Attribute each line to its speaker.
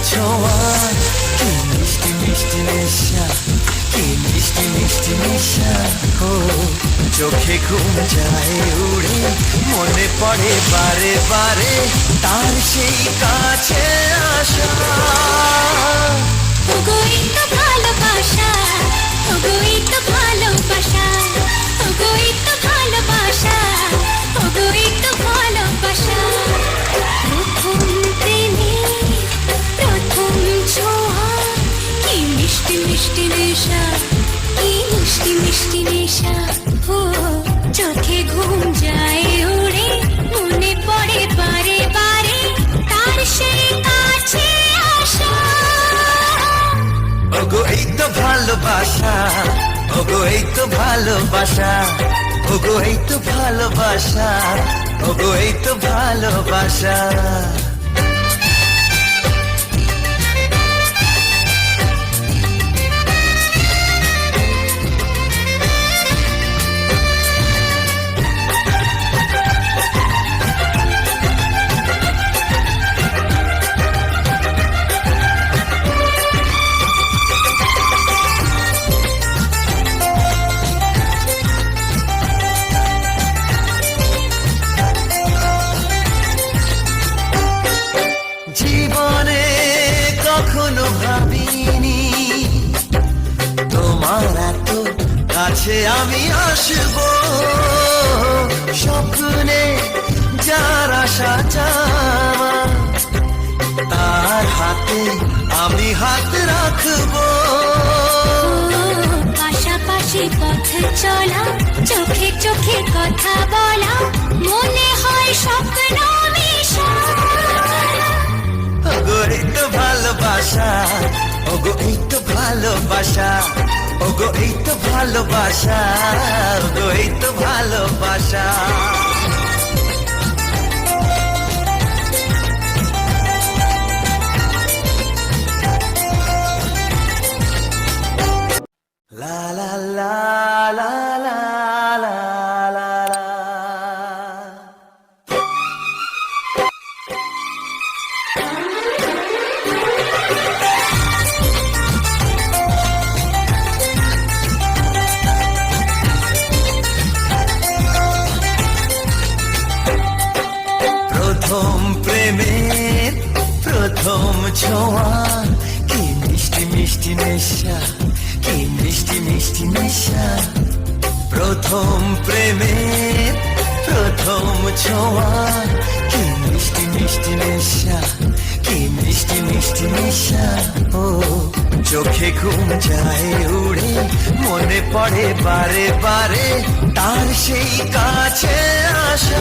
Speaker 1: ছোঁয়া, কি মিষ্টি মিষ্টি নেশা, কি মিষ্টি মিষ্টি নেশা। ও চোখে ঘুম যায় উড়ে, মনে পড়ে বারে বারে তার সেই কাছে আসা।
Speaker 2: ওগো এই তো ভালোবাসা, ওগো এই তো ভালোবাসা, ওগো এই তো ভালোবাসা, ওগো এই তো ভালোবাসা। প্রথম প্রেমে প্রথম ছোঁয়া, কি মিষ্টি মিষ্টি নেশা, কি মিষ্টি মিষ্টি নেশা। ও চোখে ঘুম যায় উড়ে, মনে পড়ে বারে বারে তার সেই কাছে আসা।
Speaker 1: ওগো এই তো ভালোবাসা, ওগো এই তো ভালোবাসা, ওগো এই তো ভালোবাসা, ওগো এই তো ভালোবাসা। জীবনে কখনো ভাবিনি তোমার এত কাছে আমি আসবো, স্বপ্নে যার আশা চাওয়া, তার হাতে আমি হাত রাখবো।
Speaker 2: পাশাপাশি পথ চলা, চোখে চোখে কথা বলা, মনে হয় স্বপ্ন মিশা।
Speaker 1: ওগো এই তো ভালোবাসা, ওগো এই তো ভালোবাসা, ওগো এই তো ভালোবাসা, ওগো এই তো ভালোবাসা। লা লা লা লা লা লা লা লা। প্রথম প্রেমের প্রথম ছোঁয়া, কি মিষ্টি মিষ্টি নেশা, কি মিষ্টি মিষ্টি নেশা। প্রথম প্রেমের প্রথম ছোঁয়া, কি মিষ্টি মিষ্টি নেশা, কি মিষ্টি মিষ্টি নেশা। ও চোখে ঘুম যায় উড়ে, মনে পড়ে বারে বারে তার সেই কাছে আসা।